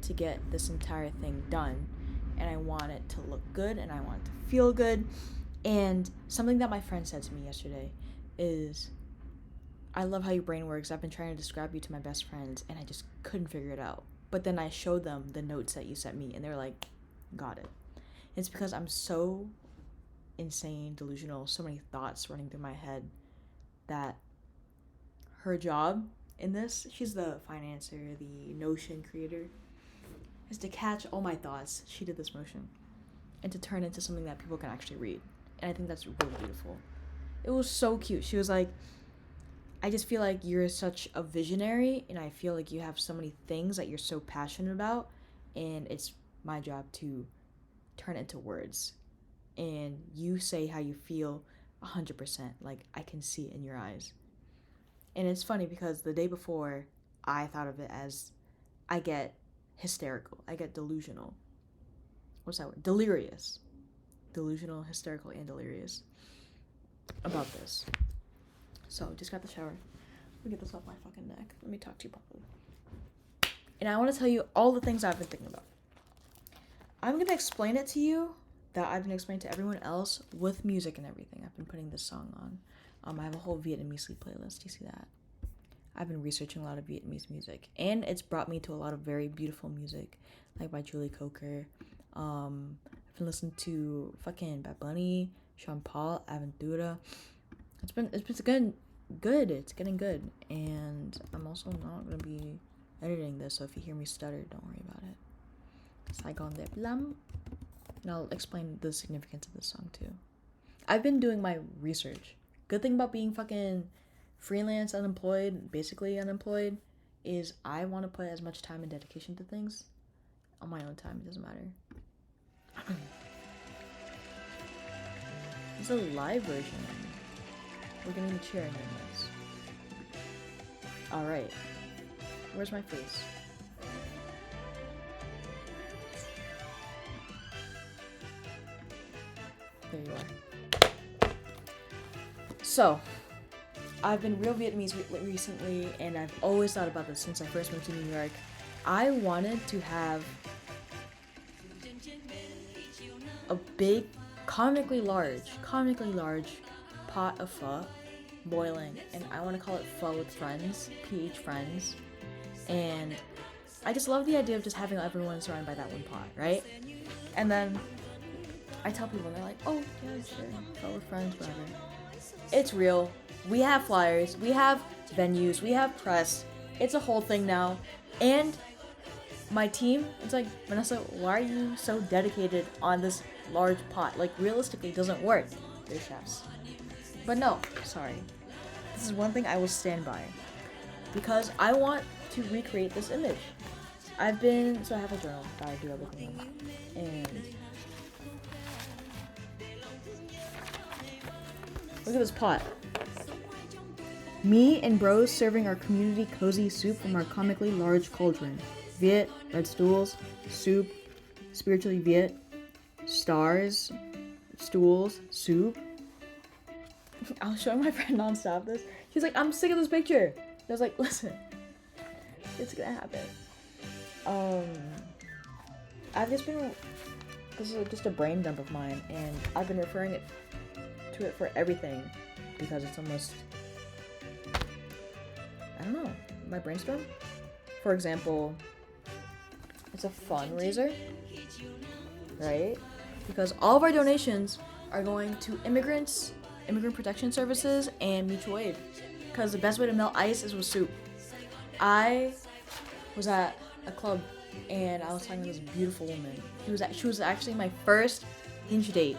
to get this entire thing done, and I want it to look good, and I want it to feel good. And something that my friend said to me yesterday is, I love how your brain works. I've been trying to describe you to my best friends, and I just couldn't figure it out. But then I showed them the notes that you sent me, and they were like, got it. It's because I'm so insane, delusional, so many thoughts running through my head, that her job in this, she's the financer, the Notion creator, is to catch all my thoughts. She did this motion, and to turn into something that people can actually read. And I think that's really beautiful. It was so cute. She was like, I just feel like you're such a visionary, and I feel like you have so many things that you're so passionate about, and it's my job to turn it into words. And you say how you feel 100%. Like, I can see it in your eyes. And it's funny because the day before, I thought of it as, I get hysterical. I get delusional. What's that word? Delirious. Delusional, hysterical, and delirious about this. So, just got the shower. Let me get this off my fucking neck. Let me talk to you properly. And I want to tell you all the things I've been thinking about. I'm going to explain it to you that I've been explaining to everyone else with music and everything. I've been putting this song on. I have a whole Vietnamese sleep playlist. Do you see that? I've been researching a lot of Vietnamese music. And it's brought me to a lot of very beautiful music. Like by Julie Coker. I've been listening to fucking Bad Bunny, Sean Paul, Aventura. It's been good. It's getting good. And I'm also not going to be editing this. So if you hear me stutter, don't worry about it. Saigon de Blam. And I'll explain the significance of this song too. I've been doing my research. Good thing about being fucking freelance, unemployed, basically unemployed, is I want to put as much time and dedication to things on my own time. It doesn't matter. It's a live version. We're gonna need a chair in this. Alright. Where's my face? There you are. So, I've been real Vietnamese recently, and I've always thought about this since I first moved to New York. I wanted to have a big, comically large pot of pho boiling, and I want to call it Pho with Friends, PHRIENDS. And I just love the idea of just having everyone surrounded by that one pot, right? And then I tell people, they're like, oh, yeah, sure, Pho with Friends, whatever. It's real. We have flyers, we have venues, we have press. It's a whole thing now. And my team, it's like, Vanessa, why are you so dedicated on this large pot? Like, realistically, it doesn't work. They're chefs. But no, sorry. This is one thing I will stand by. Because I want to recreate this image. I have a journal that I do everything in. And look at this pot. Me and bros serving our community cozy soup from our comically large cauldron. Viet, red stools, soup, spiritually Viet, stars, stools, soup. I was showing my friend nonstop this. She's like, I'm sick of this picture. I was like, listen, it's gonna happen. I've just been, this is just a brain dump of mine, and I've been referring to it for everything because it's almost, I don't know, my brainstorm. For example, it's a fundraiser, right? Because all of our donations are going to immigrant protection services, and mutual aid. Because the best way to melt ice is with soup. I was at a club, and I was talking to this beautiful woman. She was actually my first hinge date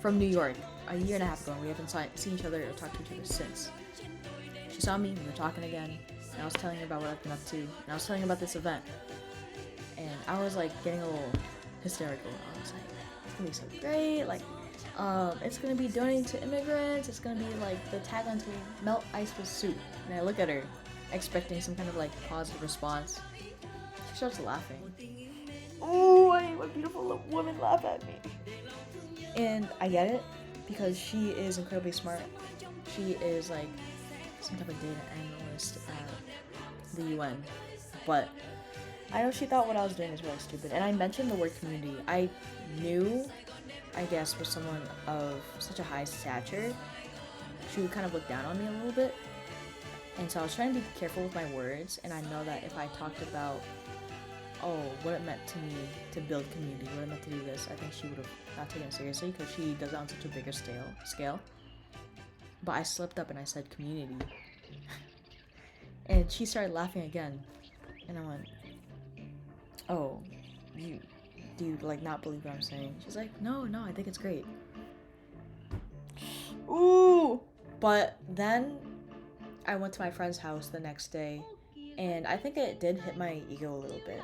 from New York a year and a half ago, and we haven't seen each other or talked to each other since. She saw me, we were talking again, and I was telling her about what I've been up to, and I was telling her about this event. And I was like getting a little hysterical. I was like, it's gonna be so great, like, it's gonna be donating to immigrants, it's gonna be like the tagline to melt ice with soup. And I look at her, expecting some kind of like positive response. She starts laughing. Oh, I hate when beautiful women laugh at me. And I get it, because she is incredibly smart. She is like some type of data analyst at the UN. But I know she thought what I was doing was really stupid, and I mentioned the word community. I knew, I guess, with someone of such a high stature, she would kind of look down on me a little bit. And so I was trying to be careful with my words, and I know that if I talked about, what it meant to me to build community, what it meant to do this, I think she would have not taken it seriously because she does it on such a bigger scale. But I slipped up and I said community. And she started laughing again. And I went, oh, do you like not believe what I'm saying? She's like, no, I think it's great. Ooh! But then I went to my friend's house the next day, and I think it did hit my ego a little bit.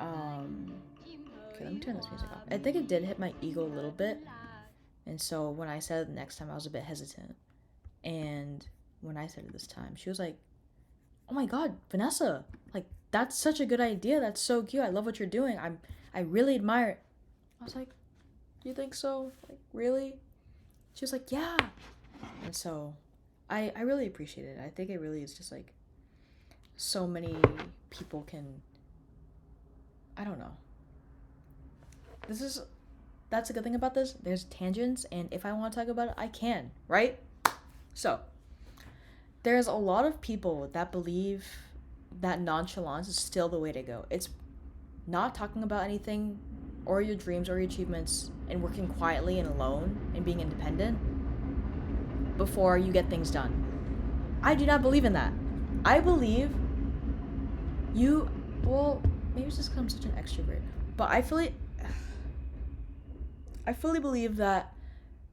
Okay, let me turn this music off. I think it did hit my ego a little bit, and so when I said it the next time, I was a bit hesitant. And when I said it this time, she was like, oh my god, Vanessa, like, that's such a good idea. That's so cute. I love what you're doing. I really admire it. I was like, you think so? Like, really? She was like, yeah. And so I really appreciate it. I think it really is just like so many people can, I don't know. That's a good thing about this. There's tangents, and if I want to talk about it, I can, right? So, there's a lot of people that believe that nonchalance is still the way to go. It's not talking about anything or your dreams or your achievements and working quietly and alone and being independent before you get things done. I do not believe in that. I believe maybe it's just because I'm such an extrovert, but I fully believe that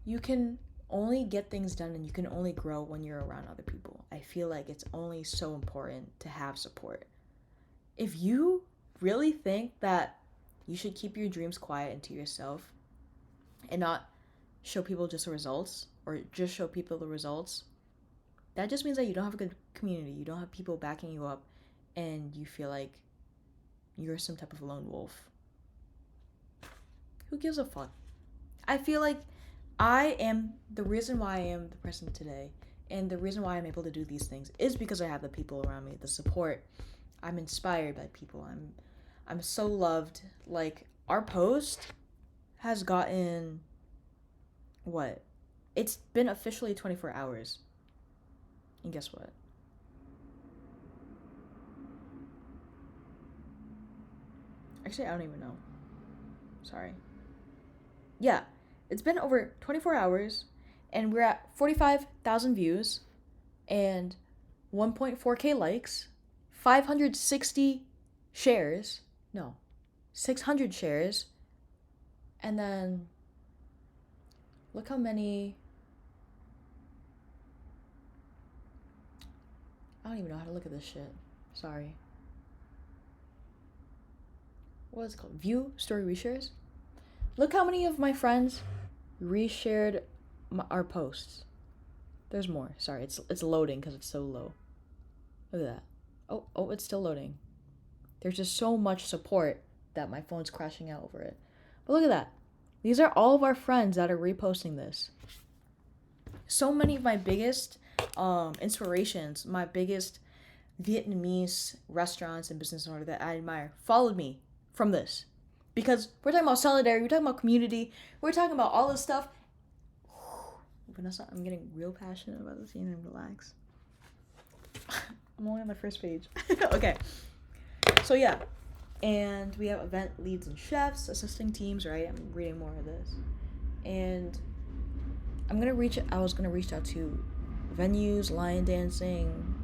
you can only get things done and you can only grow when you're around other people. I feel like it's only so important to have support. If you really think that you should keep your dreams quiet and to yourself and not show people just the results or just show people the results, that just means that you don't have a good community. You don't have people backing you up, and you feel like you're some type of lone wolf. Who gives a fuck? I feel like I am the reason why I am the person today, and the reason why I'm able to do these things is because I have the people around me, the support. I'm inspired by people. I'm so loved. Like, our post has gotten what? It's been officially 24 hours. And guess what? Actually, I don't even know. Sorry. Yeah, it's been over 24 hours, and we're at 45,000 views, and 1.4k likes, 560 shares, no, 600 shares, and then look how many, I don't even know how to look at this shit, sorry. What is it called? View story reshares? Look how many of my friends reshared our posts. There's more. Sorry, it's loading because it's so low. Look at that. Oh, it's still loading. There's just so much support that my phone's crashing out over it. But look at that. These are all of our friends that are reposting this. So many of my biggest inspirations, my biggest Vietnamese restaurants and business owner that I admire followed me from this. Because we're talking about solidarity, we're talking about community, we're talking about all this stuff. Vanessa, I'm getting real passionate about this. You need to relax. I'm only on the first page. Okay. So yeah. And we have event leads and chefs, assisting teams, right? I'm reading more of this. And I was gonna reach out to venues, lion dancing.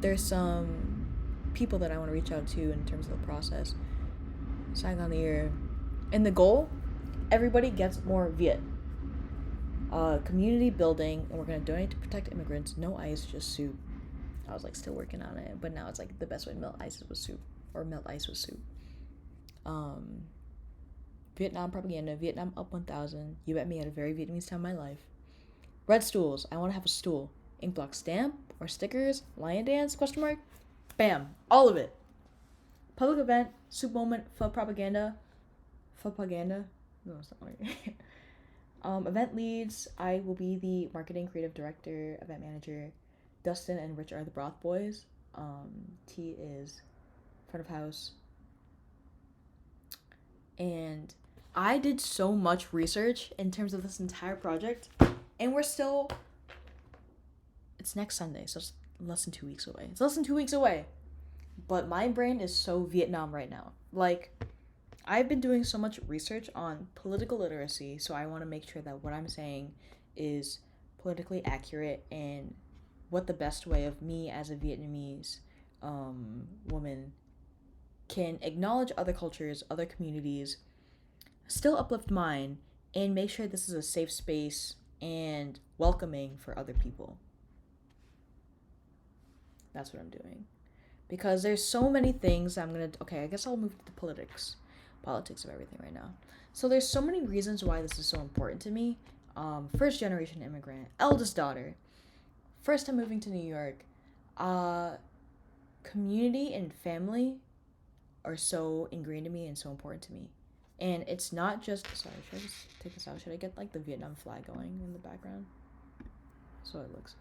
There's some people that I want to reach out to in terms of the process. Sang on the air. And the goal, everybody gets more Viet. Community building, and we're going to donate to protect immigrants. No ice, just soup. I was like still working on it, but now it's like the best way to melt ice with soup, or melt ice with soup. Vietnam propaganda, Vietnam up 1000. You met me at a very Vietnamese time in my life. Red stools, I want to have a stool. Ink block stamp or stickers, lion dance, ? Bam, all of it. Public event, soup moment, pho propaganda. Pho propaganda? No, it's not right. Event leads, I will be the marketing creative director, event manager. Dustin and Rich are the broth boys. T is front of house. And I did so much research in terms of this entire project, and it's next Sunday, so it's less than 2 weeks away. It's less than 2 weeks away. But my brain is so Vietnam right now. Like, I've been doing so much research on political literacy, so I want to make sure that what I'm saying is politically accurate and what the best way of me as a Vietnamese woman can acknowledge other cultures, other communities, still uplift mine, and make sure this is a safe space and welcoming for other people. That's what I'm doing. Because there's so many things okay, I guess I'll move to the politics of everything right now. So there's so many reasons why this is so important to me. First generation immigrant, eldest daughter, first time moving to New York. Community and family are so ingrained in me and so important to me. And it's not just, sorry, should I just take this out? Should I get like the Vietnam flag going in the background? So it looks.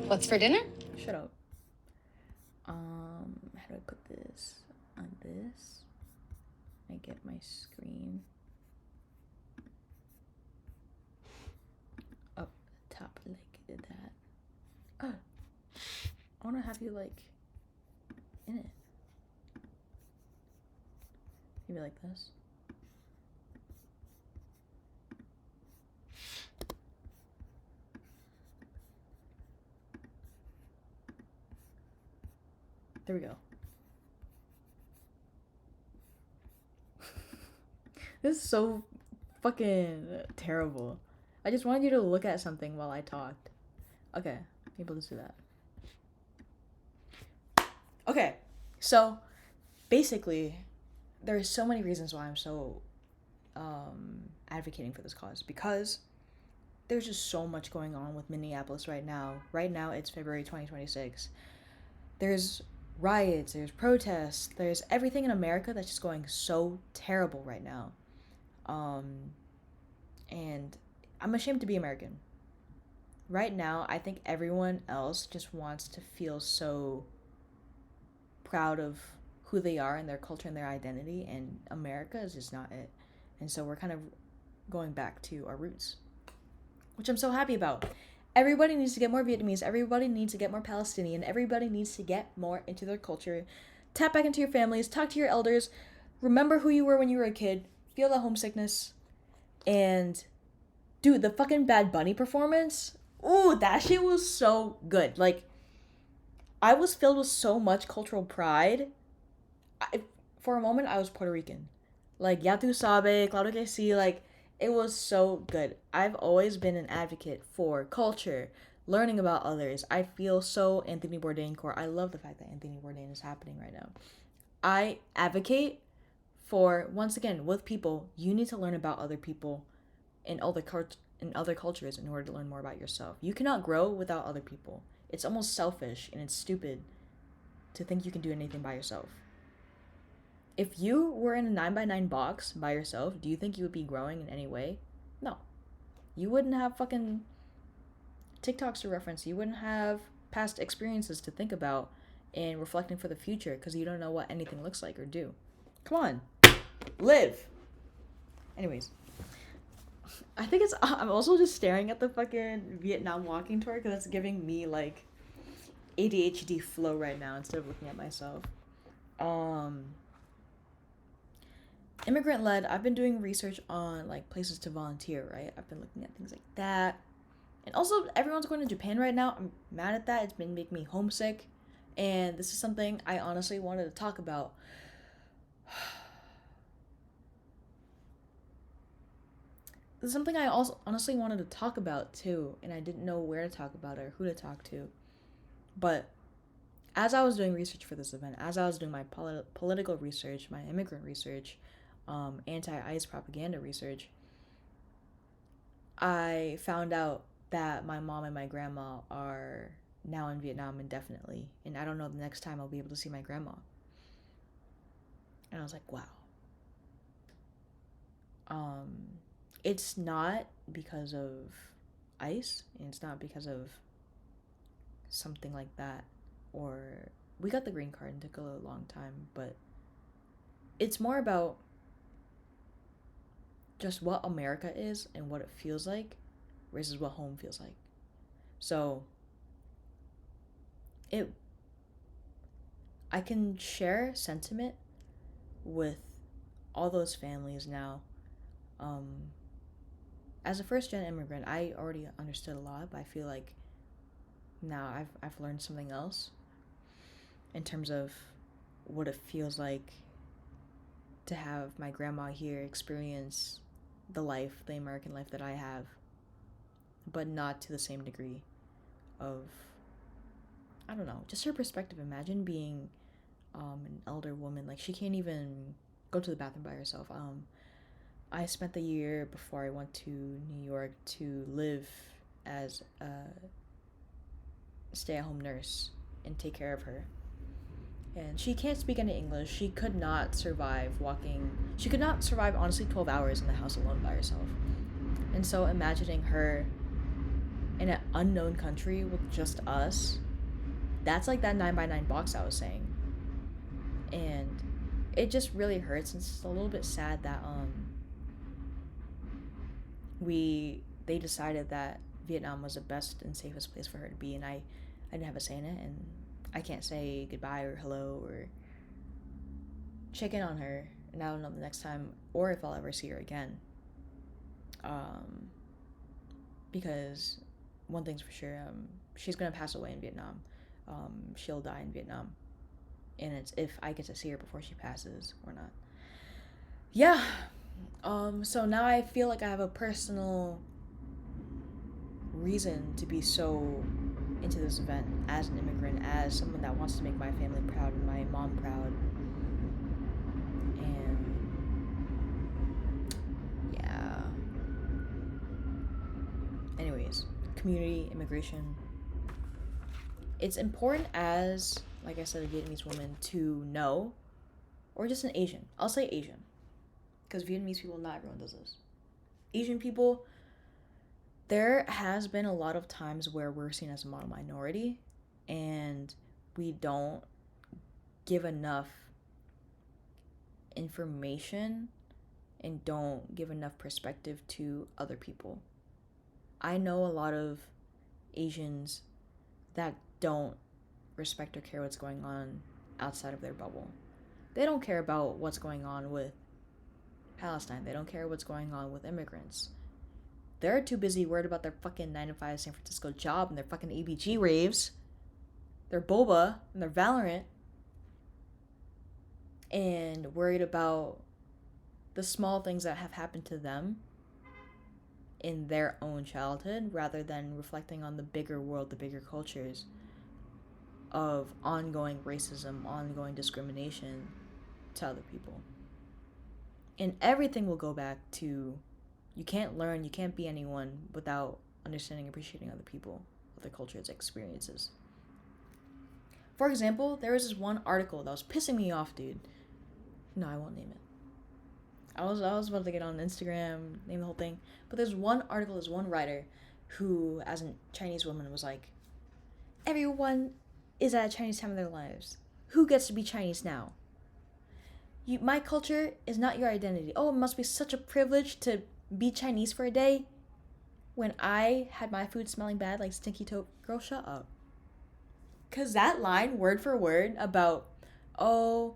What's for dinner? Shut up. How do I put this on this? I get my screen up top like that. Oh, I want to have you like in it. Maybe like this. There we go. This is so fucking terrible. I just wanted you to look at something while I talked. Okay, maybe let's do that. Okay, so basically, there are so many reasons why I'm so advocating for this cause, because there's just so much going on with Minneapolis right now. Right now, it's February 2026. There's riots, there's protests, there's everything in America that's just going so terrible right now. And I'm ashamed to be American. Right now, I think everyone else just wants to feel so proud of who they are and their culture and their identity, and America is just not it. And so we're kind of going back to our roots, which I'm so happy about. Everybody needs to get more Vietnamese. Everybody needs to get more Palestinian. Everybody needs to get more into their culture. Tap back into your families. Talk to your elders. Remember who you were when you were a kid. Feel the homesickness. And, dude, the fucking Bad Bunny performance. Ooh, that shit was so good. Like, I was filled with so much cultural pride. For a moment, I was Puerto Rican. Like, Ya Tu Sabe, Claudio Que Si, like, it was so good. I've always been an advocate for culture, learning about others. I feel so Anthony Bourdain core. I love the fact that Anthony Bourdain is happening right now. I advocate for, once again, with people, you need to learn about other people in other cultures in order to learn more about yourself. You cannot grow without other people. It's almost selfish and it's stupid to think you can do anything by yourself. If you were in a 9x9 box by yourself, do you think you would be growing in any way? No. You wouldn't have fucking TikToks to reference. You wouldn't have past experiences to think about and reflecting for the future because you don't know what anything looks like or do. Come on. Live. Anyways. I'm also just staring at the fucking Vietnam walking tour because it's giving me like ADHD flow right now instead of looking at myself. Immigrant led, I've been doing research on like places to volunteer, right? I've been looking at things like that. And also, everyone's going to Japan right now. I'm mad at that. It's been making me homesick. And this is something I honestly wanted to talk about. This is something I also honestly wanted to talk about too. And I didn't know where to talk about it or who to talk to. But as I was doing research for this event, as I was doing my political research, my immigrant research, anti-ICE propaganda research, I found out that my mom and my grandma are now in Vietnam indefinitely, and I don't know the next time I'll be able to see my grandma. And I was like, wow. it's not because of ICE, and it's not because of something like that, or we got the green card and took a long time, but it's more about just what America is and what it feels like versus what home feels like. So it I can share sentiment with all those families now. As a first gen immigrant, I already understood a lot, but I feel like now I've learned something else in terms of what it feels like to have my grandma here experience the American life that I have, but not to the same degree of, I don't know, just her perspective. Imagine being an elder woman. Like, she can't even go to the bathroom by herself. I spent the year before I went to New York to live as a stay-at-home nurse and take care of her. And she can't speak any English. She could not survive honestly 12 hours in the house alone by herself. And so imagining her in an unknown country with just us, that's like that 9x9 box I was saying. And it just really hurts, and it's a little bit sad that they decided that Vietnam was the best and safest place for her to be, and I didn't have a say in it, and I can't say goodbye or hello or check in on her, and I don't know the next time or if I'll ever see her again. Because one thing's for sure, she's gonna pass away in Vietnam. She'll die in Vietnam, and it's if I get to see her before she passes or not. Yeah. So now I feel like I have a personal reason to be so into this event as an immigrant, as someone that wants to make my family proud and my mom proud. And yeah. Anyways, community, immigration. It's important as, like I said, a Vietnamese woman to know, or just an Asian. I'll say Asian. Because Vietnamese people, not everyone does this. Asian people, there has been a lot of times where we're seen as a model minority, and we don't give enough information and don't give enough perspective to other people. I know a lot of Asians that don't respect or care what's going on outside of their bubble. They don't care about what's going on with Palestine. They don't care what's going on with immigrants. They're too busy worried about their fucking 9-to-5 San Francisco job and their fucking ABG raves, their boba and their Valorant, and worried about the small things that have happened to them in their own childhood, rather than reflecting on the bigger world, the bigger cultures of ongoing racism, ongoing discrimination to other people. And everything will go back to, you can't learn, you can't be anyone without understanding and appreciating other people, other cultures, experiences. For example, there was this one article that was pissing me off, dude. No, I won't name it. I was about to get on Instagram, name the whole thing. But there's one article, there's one writer who, as a Chinese woman, was like, everyone is at a Chinese time of their lives. Who gets to be Chinese now? My culture is not your identity. Oh, it must be such a privilege to be Chinese for a day. When I had my food smelling bad like stinky toad. Girl, shut up. Because that line, word for word, about, oh,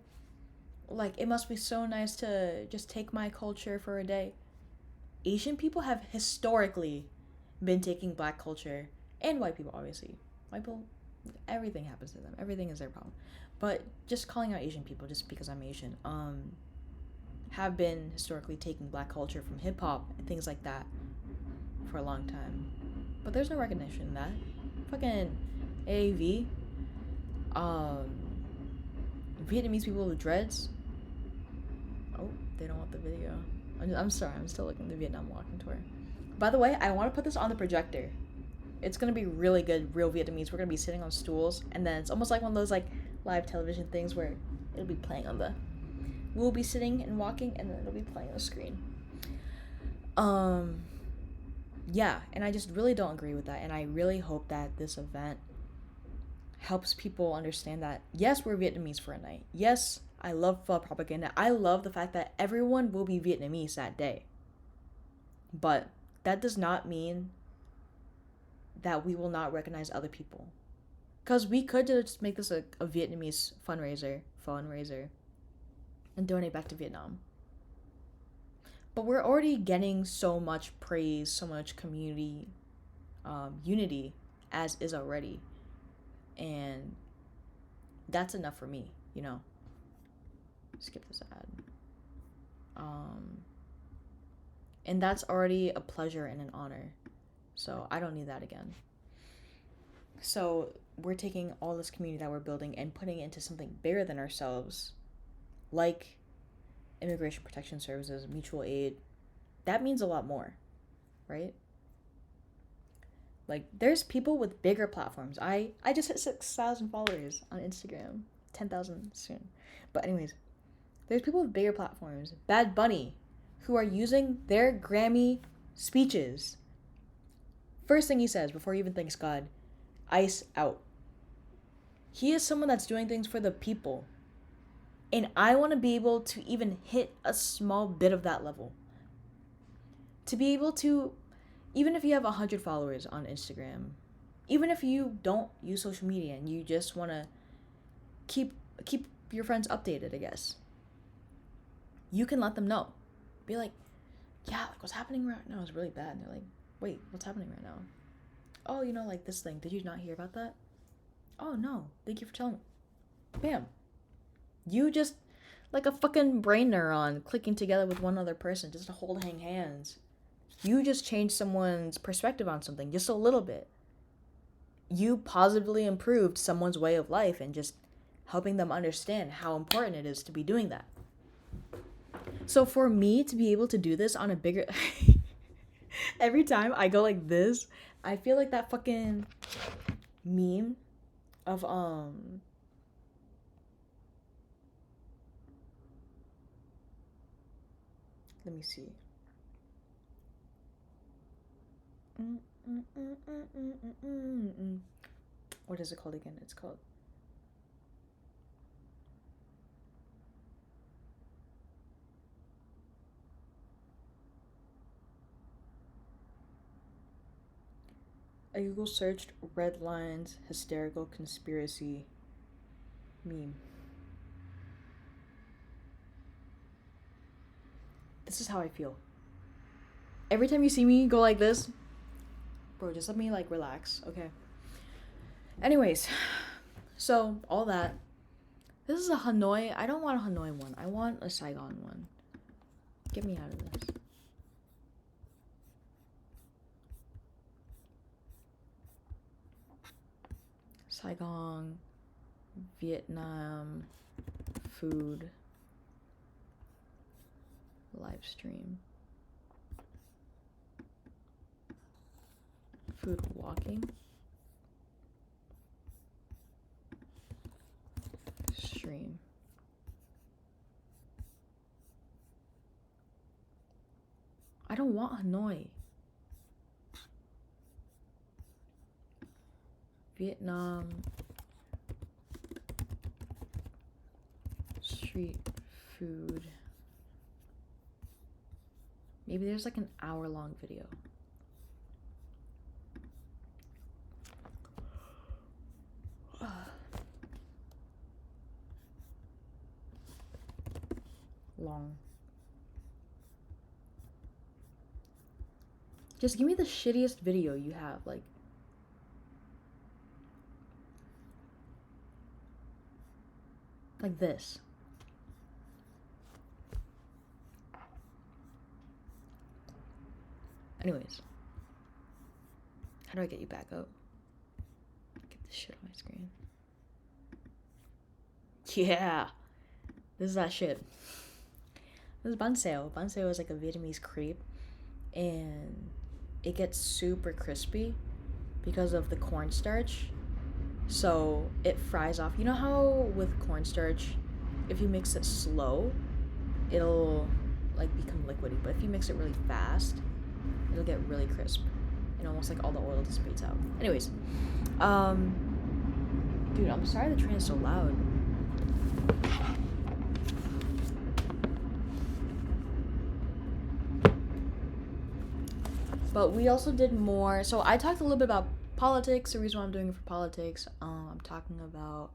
like, it must be so nice to just take my culture for a day. Asian people have historically been taking black culture, and white people, obviously. White people, everything happens to them. Everything is their problem. But just calling out Asian people just because I'm Asian, have been historically taking black culture from hip-hop and things like that for a long time. But there's no recognition in that. Fucking AAV, Vietnamese people with dreads. Oh, they don't want the video. I'm sorry, I'm still looking at the Vietnam walking tour. By the way, I want to put this on the projector. It's going to be really good, real Vietnamese. We're going to be sitting on stools, and then it's almost like one of those like live television things where it'll be playing on the... We'll be sitting and walking, and then it'll be playing on the screen. Um, yeah, and I just really don't agree with that. And I really hope that this event helps people understand that, yes, we're Vietnamese for a night. Yes, I love pho propaganda. I love the fact that everyone will be Vietnamese that day. But that does not mean that we will not recognize other people. Because we could just make this a Vietnamese fundraiser, and donate back to Vietnam. But we're already getting so much praise, so much community unity as is already. And that's enough for me, you know. Skip this ad. And that's already a pleasure and an honor. So I don't need that again. So we're taking all this community that we're building and putting it into something bigger than ourselves, like immigration protection services, mutual aid. That means a lot more, right? Like, there's people with bigger platforms. I just hit 6,000 followers on Instagram, 10,000 soon. But anyways, there's people with bigger platforms, Bad Bunny, who are using their Grammy speeches. First thing he says before he even thanks God, ice out. He is someone that's doing things for the people. And I want to be able to even hit a small bit of that level. To be able to, even if you have 100 followers on Instagram, even if you don't use social media and you just want to keep your friends updated, I guess, you can let them know. Be like, yeah, like what's happening right now is really bad. And they're like, wait, what's happening right now? Oh, you know, like this thing. Did you not hear about that? Oh, no. Thank you for telling me. Bam. You just, like a fucking brain neuron clicking together with one other person just to holding hands. You just changed someone's perspective on something just a little bit. You positively improved someone's way of life and just helping them understand how important it is to be doing that. So for me to be able to do this on a bigger... Every time I go like this, I feel like that fucking meme of, let me see. What is it called again? It's called... I Google searched red lines hysterical conspiracy meme. This is how I feel. Every time you see me go like this, bro, just let me like relax, okay? Anyways, so all that. This is a Hanoi. I don't want a Hanoi one. I want a Saigon one. Get me out of this. Saigon, Vietnam, food, live stream, food walking, stream. I don't want Hanoi. Vietnam street food. Maybe there's like an hour-long video. Long. Just give me the shittiest video you have, like this. Anyways, how do I get you back up? Get this shit on my screen. Yeah, this is that shit. This is banh xeo. Banh xeo is like a Vietnamese crepe, and it gets super crispy because of the cornstarch. So it fries off. You know how with cornstarch, if you mix it slow, it'll like become liquidy, but if you mix it really fast, it'll get really crisp and almost like all the oil dissipates out. Anyways, dude, I'm sorry the train is so loud. But we also did more. So I talked a little bit about politics. The reason why I'm doing it for politics. I'm talking about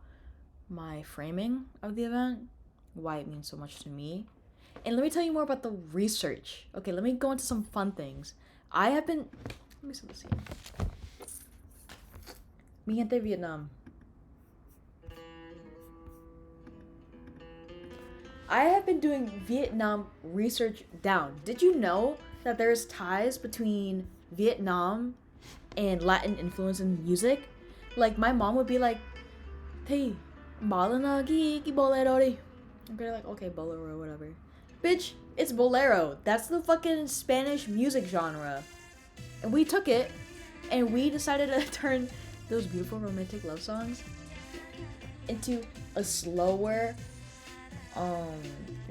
my framing of the event, why it means so much to me. And let me tell you more about the research. Okay, let me go into some fun things. I have been... Let me set this here. Mi gente Vietnam. I have been doing Vietnam research down. Did you know that there's ties between Vietnam and Latin influence in music? Like, my mom would be like, "Hey, balana ki bolero di." I'm gonna like, okay, bolero, whatever. Bitch, it's bolero. That's the fucking Spanish music genre. And we took it, and we decided to turn those beautiful romantic love songs into a slower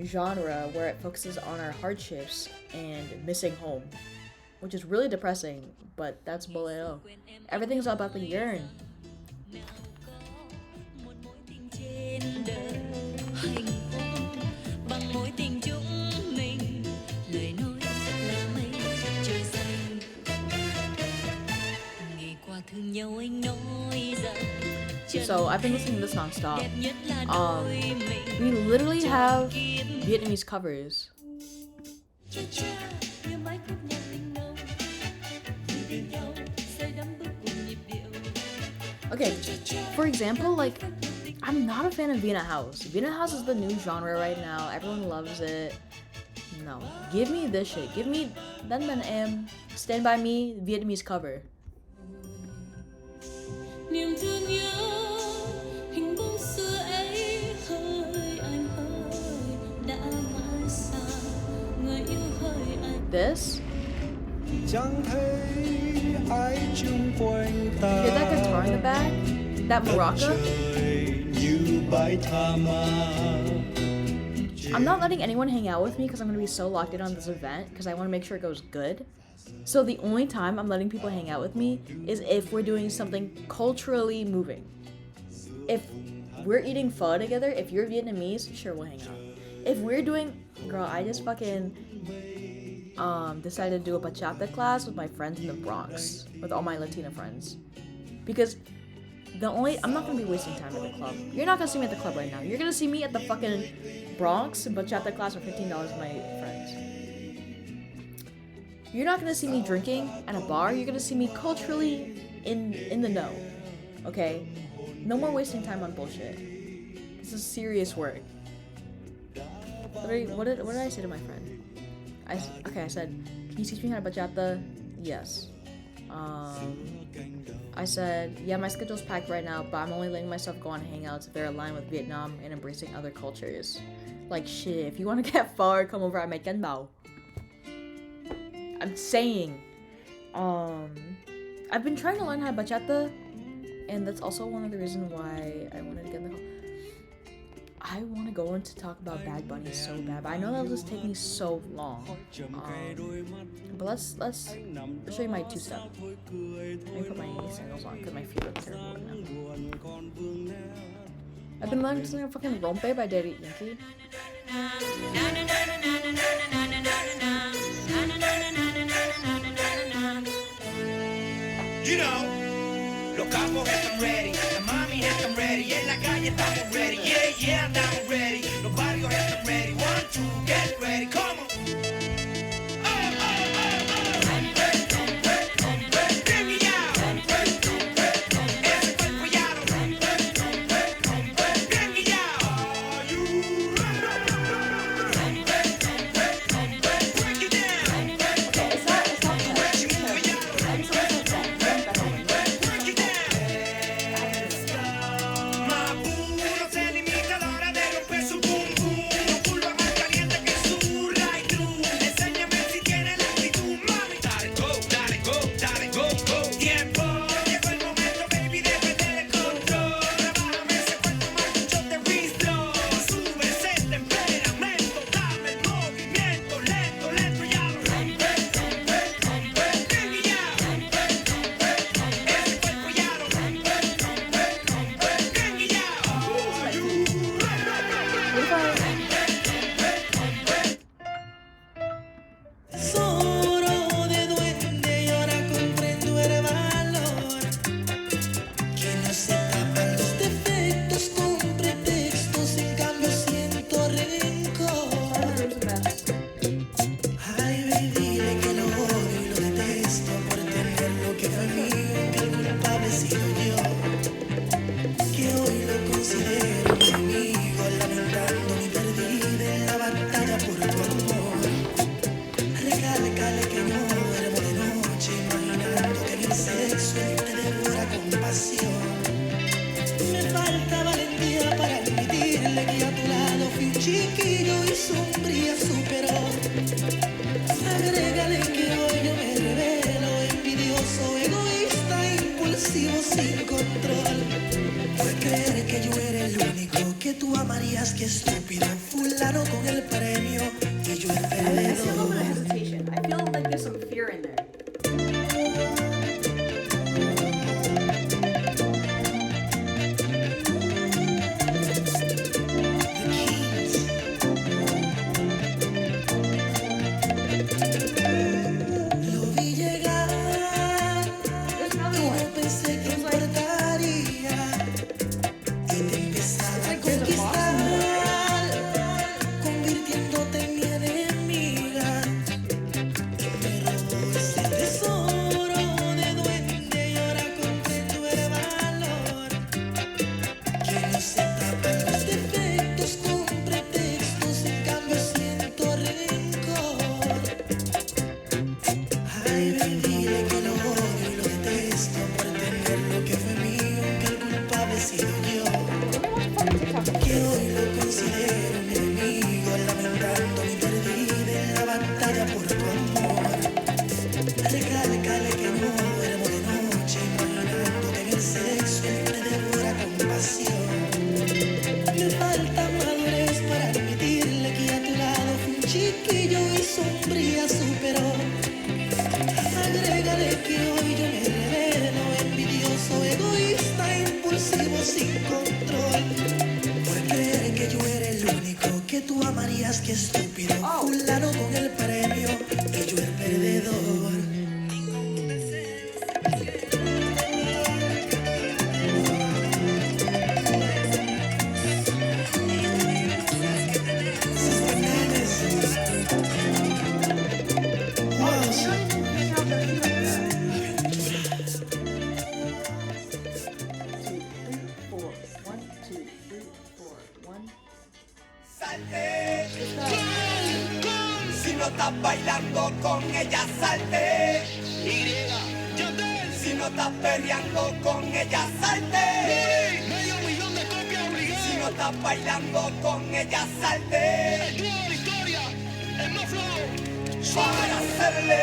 genre where it focuses on our hardships and missing home, which is really depressing, but that's bolero. Everything's all about the yearn. So I've been listening to this nonstop. We literally have Vietnamese covers. Okay, for example, like, I'm not a fan of Vienna House. Vienna House is the new genre right now. Everyone loves it. No, give me this shit. Give me Dan Man Em, Stand By Me, Vietnamese cover. This. You hear that guitar in the back? That maraca? I'm not letting anyone hang out with me because I'm going to be so locked in on this event because I want to make sure it goes good. So the only time I'm letting people hang out with me is if we're doing something culturally moving. If we're eating pho together, if you're Vietnamese, sure, we'll hang out. If we're doing... Girl, I just fucking... decided to do a bachata class with my friends in the Bronx, with all my Latina friends, because I'm not gonna be wasting time at the club. You're not gonna see me at the club right now. You're gonna see me at the fucking Bronx in bachata class for $15 with my friends. You're not gonna see me drinking at a bar. You're gonna see me culturally in the know. Okay, no more wasting time on bullshit. This is serious work. What did I say to my friend? I said, can you teach me how to bachata? Yes. I said, yeah, my schedule's packed right now, but I'm only letting myself go on hangouts if they're aligned with Vietnam and embracing other cultures. Like, shit, if you want to get far, come over at my Ken Bao. I'm saying, I've been trying to learn how to bachata, and that's also one of the reasons why I wanted to get in the call. I want to go on to talk about Bad Bunny so bad, but I know that'll just take me so long. But let's show you my two-step. Let me put my sandals on because my feet look terrible right now. I've been learning something fucking Rompe by Daddy Yankee. You know, los capos están ready, la mami están ready, en la calle estamos ready, yeah, andamos ready, los barrios están ready, 1, 2, get ready, come on. Su amarías, qué estúpido. Fulano con el premio y yo el I see a little bit of perdedor. hesitation. I feel like there's some fear in there. Lo vi llegar There's another y no one. pensé que It's like- importaría. Y te empezaba a It's like there's a boss in conquistar, convirtiéndote en mi enemiga. Y me robó ese tesoro de duende y ahora comprendo el valor. Que no se tapan los defectos con pretextos, en cambio siento rencor. Ay, ven, dile que lo odio y lo detesto por tener lo que fue mío, que el culpable he sido yo. Que hoy lo considero un enemigo, lamentando mi perdida en la batalla por tu amor. Recálcale que no duermo de noche, imaginando que en el sexo él te devora con pasión. Me falta madurez para admitirle que a tu lado fui un chiquillo y sombría superó. Agrégale que hoy yo me revelo, envidioso, egoísta, impulsivo, sin control. Por creer que yo era el único que tú amarías, qué estúpido. Fulano con el premio y yo el perdedor. Salte, si no estás bailando con ella, salte. Si no estás peleando con ella, salte. Si no estás bailando con ella, salte. Para hacerle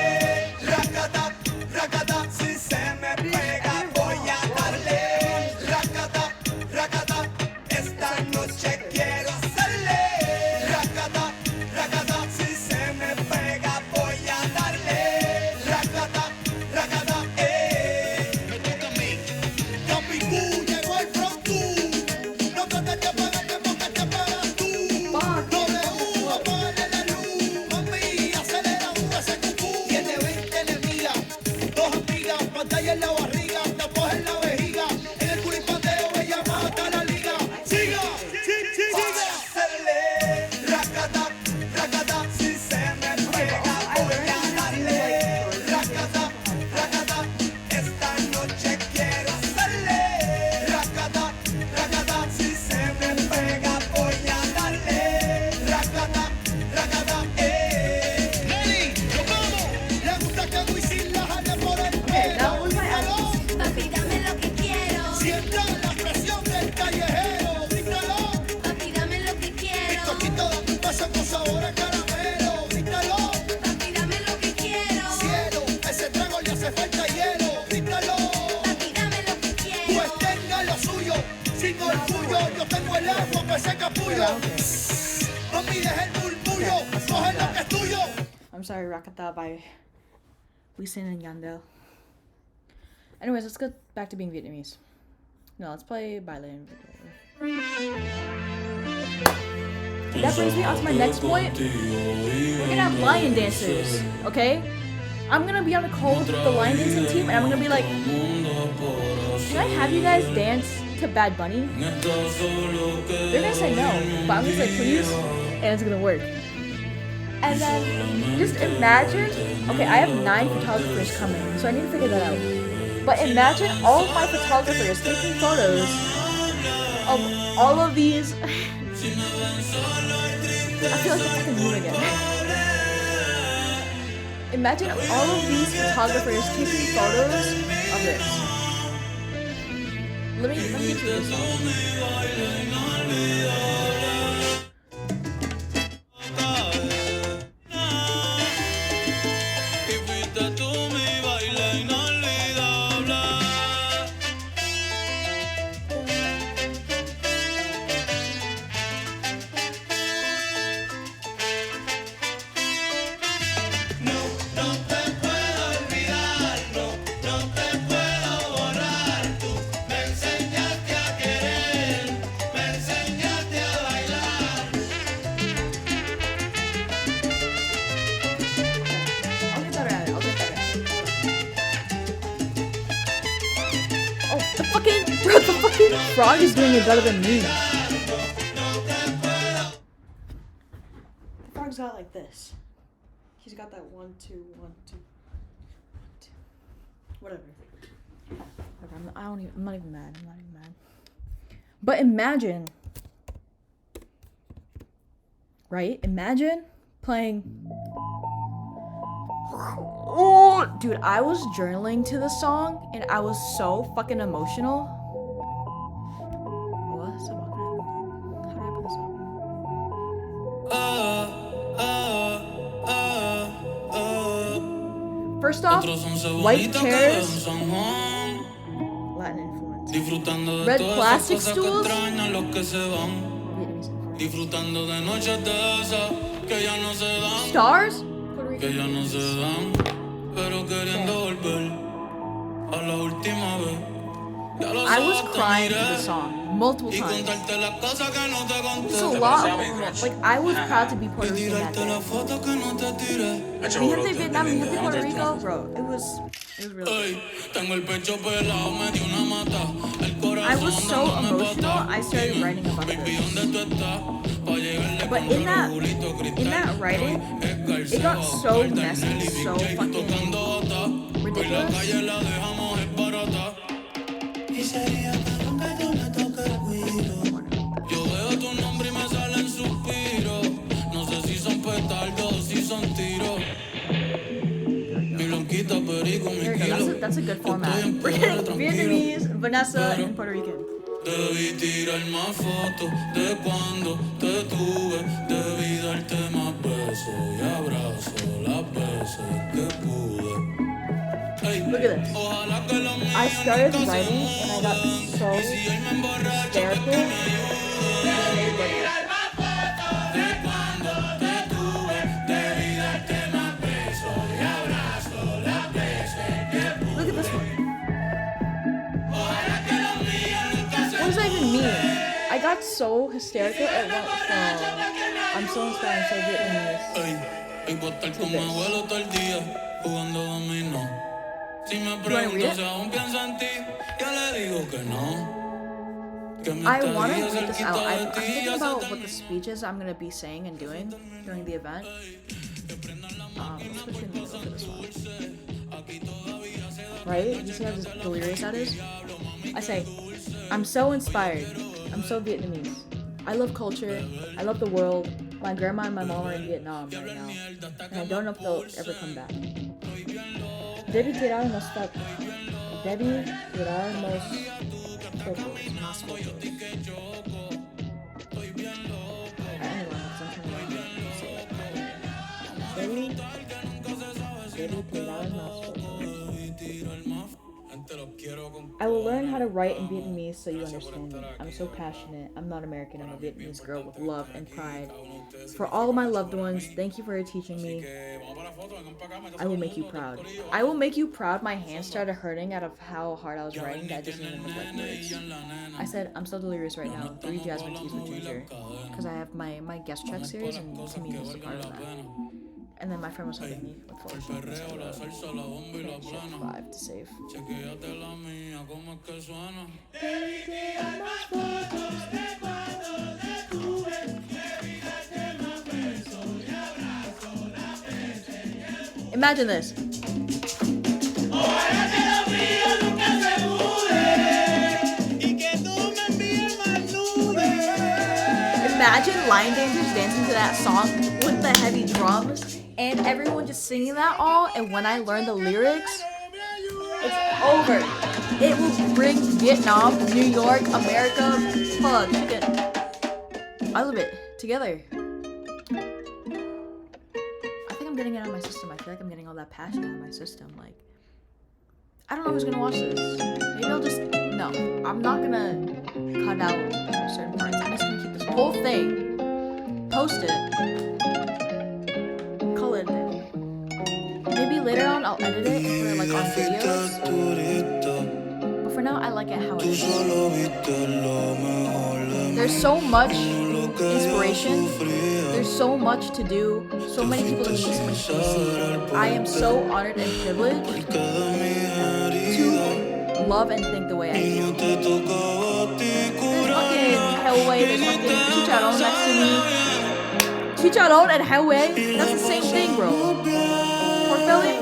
racata, racata, si se me pega voy a darle racata, racata, esta noche quiero hacerle racata, racata, si se me pega voy a darle racata, racata, me toca a mí. Capicú, llegó el frontú, no trates de apagarte porque te apagas tú. W, apágale la luz, mami, acelera ese cucú. Tiene 20 enemigas, 2 amigas, pantalla en la barriga, tapos en la vejiga, en el culipateo ella mata la liga. Siga, siga, hacerle racata, racata, si se me pega voy a darle racata, racata, esta noche quiero hacerle racata, racata, si se me pega voy a darle racata, racata, Nelly, nos vamos. Le gusta que Wisin la jale por el pelo. Papi, dame lo que quiero. Sienta la presión del callejero. Dígalo. Papi, dame lo que quiero. Bizcochito de tu beso con sabor a caramelo. Dígalo. Papi, dame lo que quiero. Cielo, ese trago le hace falta hielo. Dígalo. Papi, dame lo que quiero. Pues tenga lo suyo, sin orgullo. Yo tengo el agua para ese capullo. Mami, deja el murmullo. Coge lo que es tuyo. I'm sorry, Rakata by Wisin and Yandel. Anyways, let's get back to being Vietnamese. No, let's play Baile. That brings me on to my next point. We're gonna have lion dancers, okay? I'm gonna be on a call with the lion dancing team, and I'm gonna be like, can I have you guys dance to Bad Bunny? They're gonna say no, but I'm just like, please, and it's gonna work. And then just imagine, okay, I have 9 photographers coming, so I need to figure that out. But imagine all of my photographers taking photos of all of these. I feel like I'm fucking meme again. Imagine all of these photographers taking photos of this. Let me get to this fucking frog is doing it better than me. The frog's got like this. He's got that 1, 2, 1, 2, 1, 2. Whatever. I'm not even mad. But imagine, right? Imagine playing. Oh, dude, I was journaling to the song and I was so fucking emotional. What's up? How do I put this up? First off, white chairs, Latin influence. Red plastic stools, stars, Puerto Rican. I was crying to the song multiple times. It's a lot. Like, I was proud to be Puerto Rican that day. Mi gente de Vietnam, mi gente de Puerto Rico, bro. It was really good. I was so emotional, I started writing about this. But in that writing, it got so messy, so fucking ridiculous. There you go. That's a good format. We're getting Vietnamese, Vanessa, and Puerto Rican. Debí tirar más fotos de cuando te tuve. Debí darte más besos y abrazos las veces que pude. Look at this. I started writing and I got so hysterical. Look at this one. What does that even mean? I got so hysterical at what I'm so inspired, I'm so Vietnamese. Si me pregunto si aún pienso en ti, yo le digo que no. I want to write this out. I'm thinking about what the speeches I'm going to be saying and doing during the event. Let's switch in for this one. Right? You see how delirious that is? I say, I'm so inspired. I'm so Vietnamese. I love culture. I love the world. My grandma and my mom are in Vietnam right now. And I don't know if they'll ever come back. Debí tirar más fotos. Debí tirar más fotos. Anyway, I'm trying to say it. Debí tirar más fotos. I will learn how to write in Vietnamese so you understand me. I'm so passionate. I'm not American. I'm a Vietnamese girl with love and pride. For all of my loved ones, thank you for teaching me. I will make you proud. I will make you proud. My hands started hurting out of how hard I was writing that I didn't even look like words. I said, I'm so delirious right now. 3 jasmine teas with ginger. Because I have my guest check series and Timmy was a part of that. And then my friend was helping me with Photoshop. So, 5 to save. Imagine this. Imagine line dancers dancing to that song with the heavy drums and everyone just singing that all. And when I learn the lyrics, it's over. It will bring Vietnam, New York, America, fuck, chicken. I love it together. I think I'm getting it out of my system. I feel like I'm getting all that passion out of my system. Like, I don't know who's gonna watch this. Maybe I'll just, no, I'm not gonna cut out certain parts. I'm just gonna keep this whole thing, post it, call it a day. Maybe later on I'll edit it and put it like on videos. But for now, I like it how it is. There's so much inspiration. There's so much to do. So many people to meet, so many people to see. I am so honored and privileged to love and think the way I do. There's fucking Hellway, there's fucking Chicharron next to me. Chicharron and Hellway, that's the same thing, bro. Pork belly?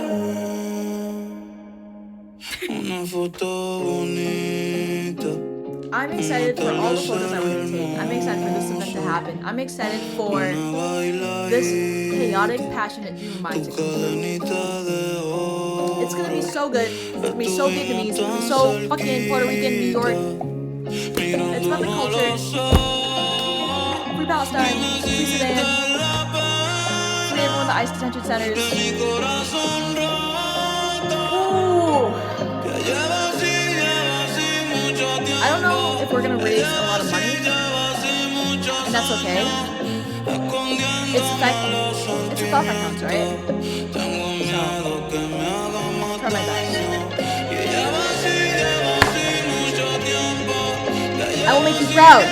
I'm excited for all the photos I want to take. I'm excited for this event to happen. I'm excited for this chaotic, passionate human mind to come through. It's gonna be so good. It's gonna be so Vietnamese. It's gonna be so fucking Puerto Rican, New York. It's about the culture. Free Palestine, free Sudan, free everyone in the ICE detention centers. Ooh. I don't know if we're gonna raise a lot of money, and that's okay. It's a thought that counts, right? So, try my best. I will make you proud.